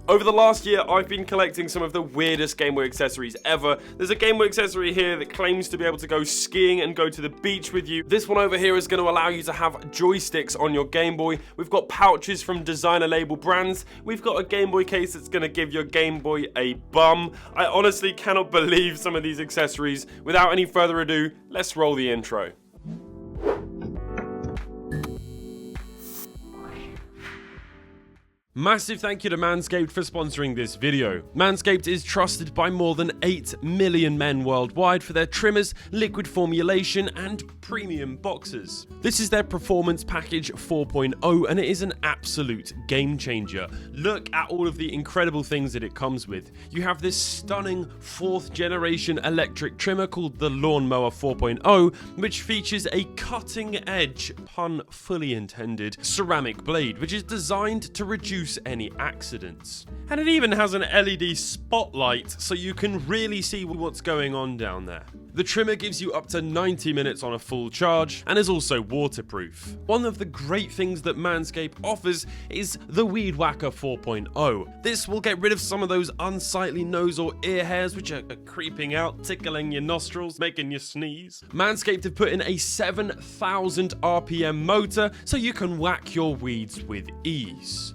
Over the last year, I've been collecting some of the weirdest Game Boy accessories ever. There's a Game Boy accessory here that claims to be able to go skiing and go to the beach with you. This one over here is going to allow you to have joysticks on your Game Boy. We've got pouches from designer label brands. We've got a Game Boy case that's going to give your Game Boy a bum. I honestly cannot believe some of these accessories. Without any further ado, let's roll the intro. Massive thank you to Manscaped for sponsoring this video. Manscaped is trusted by more than 8 million men worldwide for their trimmers, liquid formulation, and premium boxers. This is their Performance Package 4.0 and it is an absolute game changer. Look at all of the incredible things that it comes with. You have this stunning 4th generation electric trimmer called the Lawnmower 4.0, which features a cutting edge, pun fully intended, ceramic blade, which is designed to reduce any accidents. And it even has an LED spotlight so you can really see what's going on down there. The trimmer gives you up to 90 minutes on a full charge and is also waterproof. One of the great things that Manscaped offers is the Weed Whacker 4.0. This will get rid of some of those unsightly nose or ear hairs which are creeping out, tickling your nostrils, making you sneeze. Manscaped have put in a 7,000 RPM motor so you can whack your weeds with ease.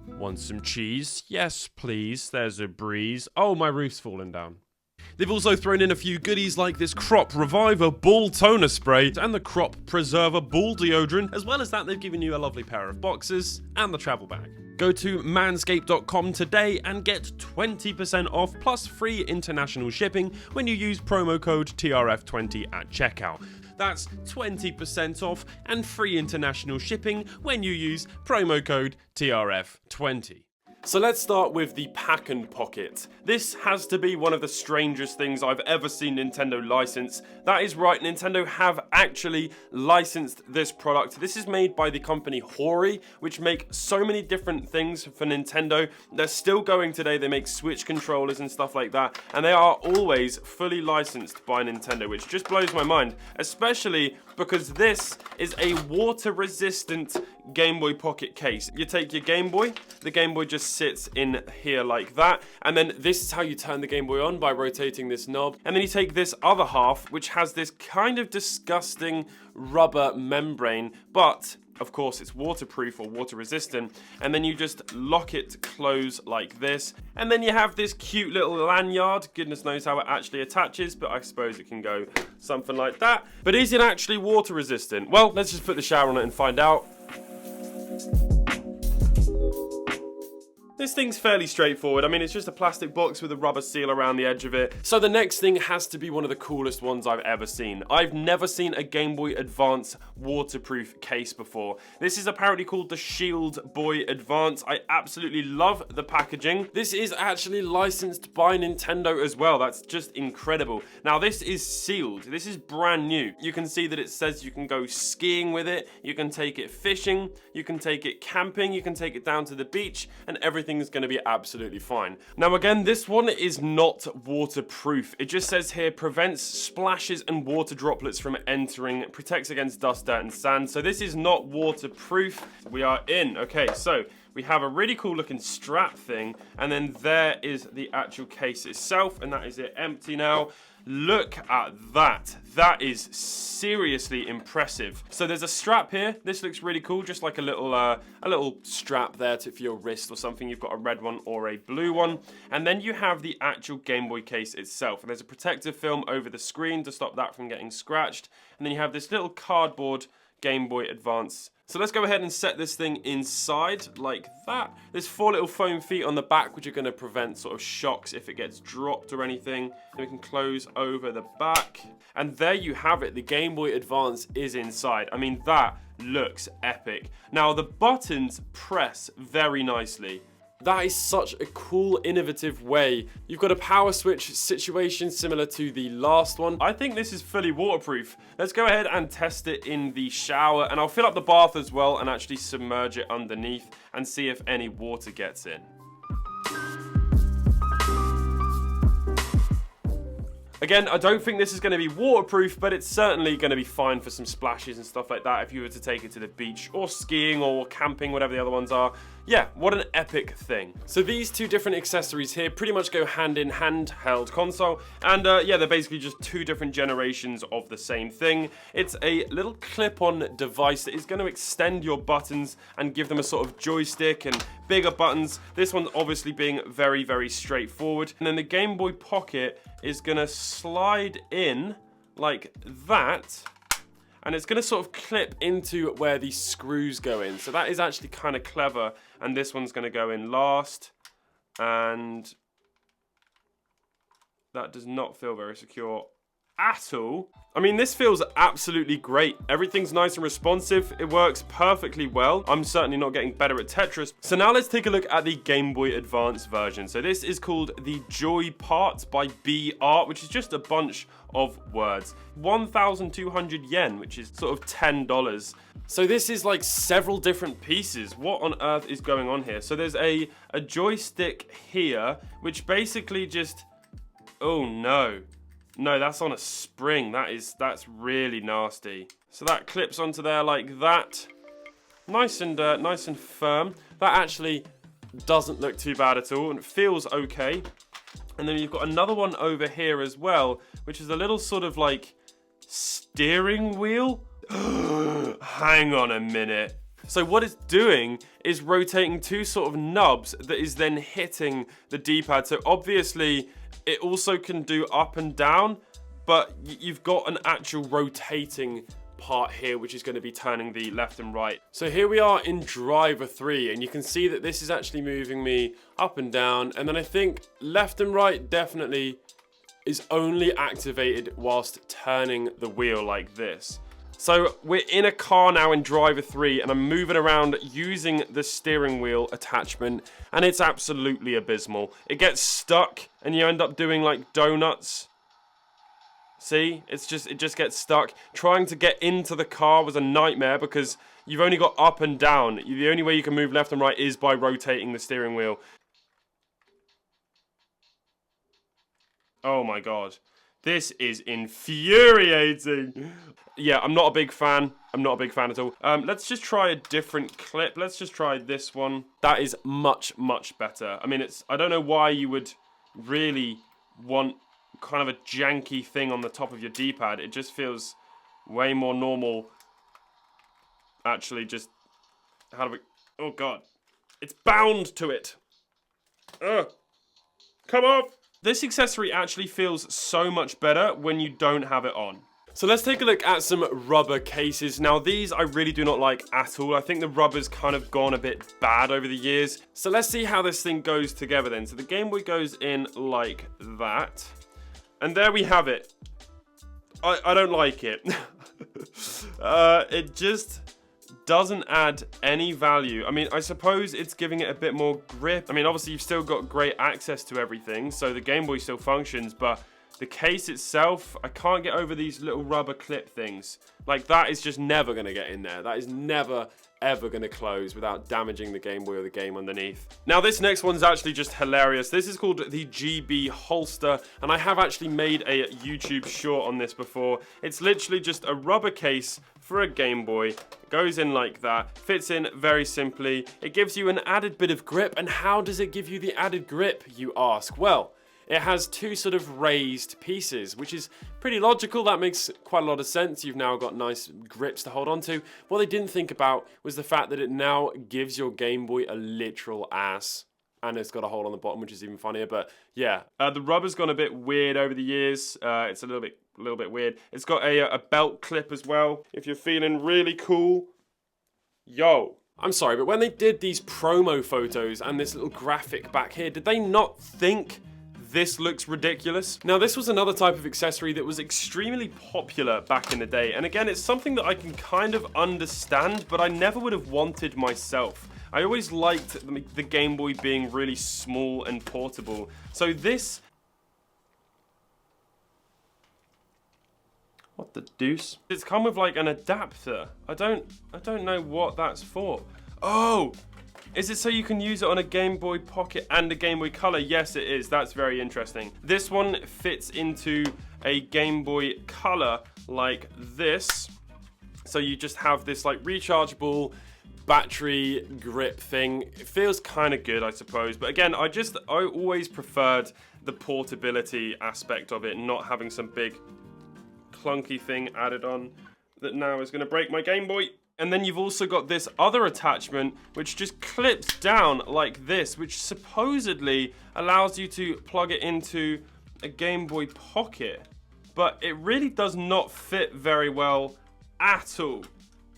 Want some cheese? Yes, please. There's a breeze. Oh, my roof's fallen down. They've also thrown in a few goodies like this Crop Reviver Ball Toner Spray and the Crop Preserver Ball Deodorant. As well as that, they've given you a lovely pair of boxers and the travel bag. Go to manscaped.com today and get 20% off plus free international shipping when you use promo code TRF20 at checkout. That's 20% off and free international shipping when you use promo code TRF20. So let's start with the Pack and Pocket. This has to be one of the strangest things I've ever seen Nintendo license. That is right, Nintendo have actually licensed this product. This is made by the company Hori, which make so many different things for Nintendo. They're still going today. They make Switch controllers and stuff like that, and they are always fully licensed by Nintendo, which just blows my mind, especially because this is a water-resistant Game Boy Pocket case. You take your Game Boy, the Game Boy just sits in here like that, and then this is how you turn the Game Boy on, by rotating this knob. And then you take this other half, which has this kind of disgusting rubber membrane, but of course it's waterproof or water resistant, and then you just lock it close like this, and then you have this cute little lanyard. Goodness knows how it actually attaches, but I suppose it can go something like that. But is it actually water resistant? Well, let's just put the shower on it and find out. This thing's fairly straightforward. I mean, it's just a plastic box with a rubber seal around the edge of it. So the next thing has to be one of the coolest ones I've ever seen. I've never seen a Game Boy Advance waterproof case before. This is apparently called the Shield Boy Advance. I absolutely love the packaging. This is actually licensed by Nintendo as well. That's just incredible. Now, this is sealed. This is brand new. You can see that it says you can go skiing with it. You can take it fishing. You can take it camping. You can take it down to the beach, and everything is going to be absolutely fine. Now again, this one is not waterproof. It just says here, prevents splashes and water droplets from entering, protects against dust, dirt and sand. So this is not waterproof. We are in. Okay, so we have a really cool looking strap thing, and then there is the actual case itself, and that is it empty now. Look at that. That is seriously impressive. So there's a strap here. This looks really cool, just like a little strap there for your wrist or something. You've got a red one or a blue one. And then you have the actual Game Boy case itself. And there's a protective film over the screen to stop that from getting scratched. And then you have this little cardboard Game Boy Advance. So let's go ahead and set this thing inside like that. There's 4 little foam feet on the back, which are going to prevent sort of shocks if it gets dropped or anything. And we can close over the back. And there you have it. The Game Boy Advance is inside. I mean, that looks epic. Now, the buttons press very nicely. That is such a cool, innovative way. You've got a power switch situation similar to the last one. I think this is fully waterproof. Let's go ahead and test it in the shower, and I'll fill up the bath as well and actually submerge it underneath and see if any water gets in. Again, I don't think this is going to be waterproof, but it's certainly going to be fine for some splashes and stuff like that if you were to take it to the beach or skiing or camping, whatever the other ones are. yeah, what an epic thing. So these two different accessories here pretty much go hand in hand, handheld console, and yeah, they're basically just two different generations of the same thing. It's a little clip-on device that is going to extend your buttons and give them a sort of joystick and bigger buttons. This one's obviously being very, very straightforward. And then the Game Boy Pocket is going to slide in like that, and it's going to sort of clip into where these screws go in. So that is actually kind of clever. And this one's going to go in last, and that does not feel very secure at all. I mean, this feels absolutely great. Everything's nice and responsive. It works perfectly well. I'm certainly not getting better at Tetris. So now let's take a look at the Game Boy Advance version. So this is called the Joy Part by B Art, which is just a bunch of words. 1,200 yen, which is sort of $10. So this is like several different pieces. What on earth is going on here? So there's a joystick here, which basically just, oh no. No, that's on a spring. That's really nasty. So that clips onto there like that. Nice and firm. That actually doesn't look too bad at all, and it feels okay. And then you've got another one over here as well, which is a little sort of like steering wheel. Hang on a minute. So what it's doing is rotating two sort of knobs that is then hitting the D-pad. So obviously it also can do up and down, but you've got an actual rotating part here, which is going to be turning the left and right. So here we are in driver 3, and you can see that this is actually moving me up and down, and then I think left and right definitely is only activated whilst turning the wheel like this. So we're in a car now in driver 3, and I'm moving around using the steering wheel attachment, and it's absolutely abysmal. It gets stuck and you end up doing like donuts. See, it just gets stuck. Trying to get into the car was a nightmare because you've only got up and down. The only way you can move left and right is by rotating the steering wheel. Oh my god. This is infuriating. Yeah, I'm not a big fan. I'm not a big fan at all. Let's just try a different clip. Let's just try this one. That is much, much better. I mean, I don't know why you would really want kind of a janky thing on the top of your D-pad. It just feels way more normal. Actually, just... How do we... Oh, God. It's bound to it. Ugh. Come off. This accessory actually feels so much better when you don't have it on. So let's take a look at some rubber cases. Now these I really do not like at all. I think the rubber's kind of gone a bit bad over the years. So let's see how this thing goes together then. So the Game Boy goes in like that. And there we have it. I don't like it. It just doesn't add any value. I mean, I suppose it's giving it a bit more grip. I mean, obviously you've still got great access to everything, so the Game Boy still functions, but the case itself, I can't get over these little rubber clip things. Like, that is just never going to get in there. That is never, ever going to close without damaging the Game Boy or the game underneath. Now, this next one's actually just hilarious. This is called the GB holster, and I have actually made a YouTube short on this before. It's literally just a rubber case for a Game Boy. It goes in like that, fits in very simply. It gives you an added bit of grip, and how does it give you the added grip, you ask? Well, it has two sort of raised pieces, which is pretty logical. That makes quite a lot of sense. You've now got nice grips to hold on to. What they didn't think about was the fact that it now gives your Game Boy a literal ass. And it's got a hole on the bottom, which is even funnier. But yeah, the rubber's gone a bit weird over the years. It's a little bit weird. It's got a belt clip as well. If you're feeling really cool, yo. I'm sorry, but when they did these promo photos and this little graphic back here, did they not think this looks ridiculous? Now, this was another type of accessory that was extremely popular back in the day. And again, it's something that I can kind of understand, but I never would have wanted myself. I always liked the Game Boy being really small and portable. So this... What the deuce? It's come with like an adapter. I don't know what that's for. Oh! Is it so you can use it on a Game Boy Pocket and a Game Boy Color? Yes, it is. That's very interesting. This one fits into a Game Boy Color like this. So you just have this like rechargeable battery grip thing. It feels kind of good, I suppose. But again, I always preferred the portability aspect of it, not having some big clunky thing added on that now is going to break my Game Boy. And then you've also got this other attachment which just clips down like this, which supposedly allows you to plug it into a Game Boy Pocket. But it really does not fit very well at all.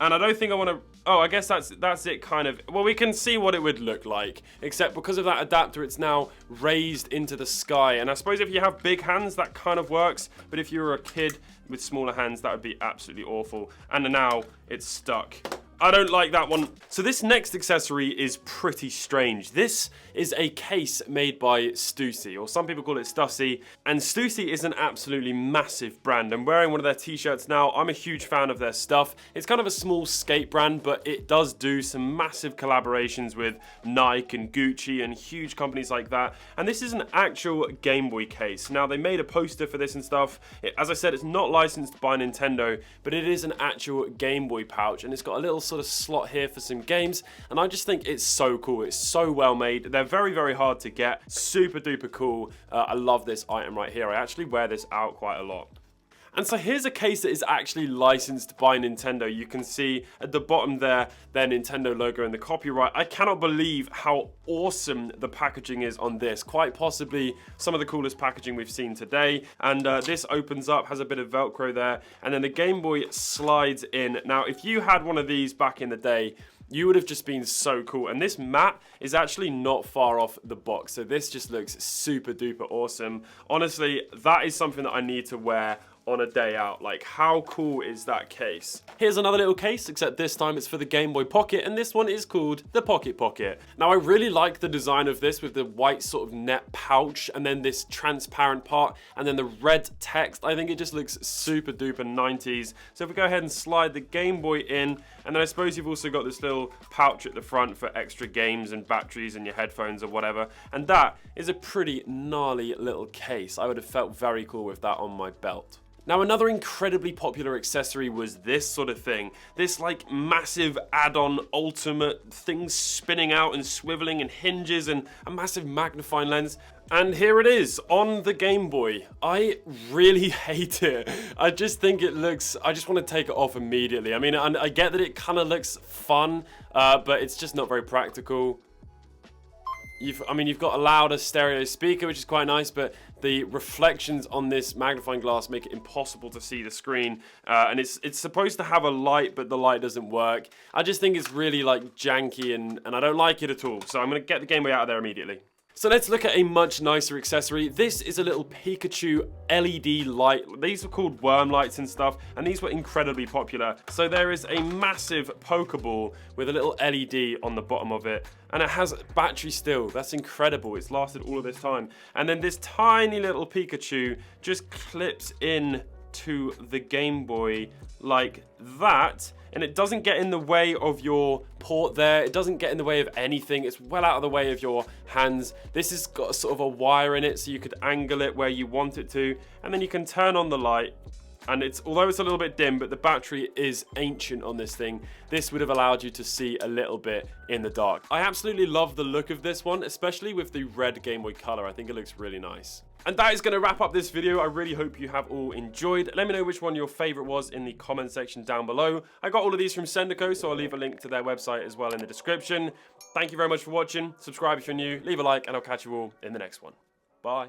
And I don't think I want to... Oh, I guess that's it kind of. Well, we can see what it would look like, except because of that adapter, it's now raised into the sky. And I suppose if you have big hands, that kind of works. But if you're a kid with smaller hands, that would be absolutely awful. And now it's stuck. I don't like that one. So this next accessory is pretty strange. This is a case made by Stussy, or some people call it Stussy. And Stussy is an absolutely massive brand. I'm wearing one of their t-shirts now. I'm a huge fan of their stuff. It's kind of a small skate brand, but it does do some massive collaborations with Nike and Gucci and huge companies like that. And this is an actual Game Boy case. Now, they made a poster for this and stuff. As I said, it's not licensed by Nintendo, but it is an actual Game Boy pouch, and it's got a little sort of slot here for some games, and I just think it's so cool. It's so well made. They're very, very hard to get. Super duper cool. I love this item right here. I actually wear this out quite a lot. And so here's a case that is actually licensed by Nintendo. You can see at the bottom there, their Nintendo logo and the copyright. I cannot believe how awesome the packaging is on this. Quite possibly some of the coolest packaging we've seen today. And this opens up, has a bit of Velcro there, and then the Game Boy slides in. Now, if you had one of these back in the day, you would have just been so cool. And this mat is actually not far off the box. So this just looks super duper awesome. Honestly, that is something that I need to wear on a day out. Like, how cool is that case? Here's another little case, except this time it's for the Game Boy Pocket, and this one is called the Pocket Pocket. Now, I really like the design of this with the white sort of net pouch, and then this transparent part, and then the red text. I think it just looks super duper 90s. So if we go ahead and slide the Game Boy in, and then I suppose you've also got this little pouch at the front for extra games and batteries and your headphones or whatever, and that is a pretty gnarly little case. I would have felt very cool with that on my belt. Now, another incredibly popular accessory was this sort of thing. This like massive add-on ultimate thing spinning out and swiveling and hinges and a massive magnifying lens. And here it is on the Game Boy. I really hate it. I just think it looks, I just want to take it off immediately. I mean, I get that it kind of looks fun, but it's just not very practical. You've got a louder stereo speaker, which is quite nice, but the reflections on this magnifying glass make it impossible to see the screen. And it's supposed to have a light, but the light doesn't work. I just think it's really like janky, and I don't like it at all. So I'm going to get the Game Boy out of there immediately. So let's look at a much nicer accessory. This is a little Pikachu LED light. These were called worm lights and stuff, and these were incredibly popular. So there is a massive Pokeball with a little LED on the bottom of it, and it has battery still. That's incredible. It's lasted all of this time. And then this tiny little Pikachu just clips in to the Game Boy like that, and it doesn't get in the way of your port there. It doesn't get in the way of anything. It's well out of the way of your hands. This has got a sort of a wire in it, so you could angle it where you want it to, and then you can turn on the light. And although it's a little bit dim, but the battery is ancient on this thing. This would have allowed you to see a little bit in the dark. I absolutely love the look of this one, especially with the red Game Boy color. I think it looks really nice. And that is going to wrap up this video. I really hope you have all enjoyed. Let me know which one your favorite was in the comment section down below. I got all of these from Sendico, so I'll leave a link to their website as well in the description. Thank you very much for watching. Subscribe if you're new, leave a like, and I'll catch you all in the next one. Bye.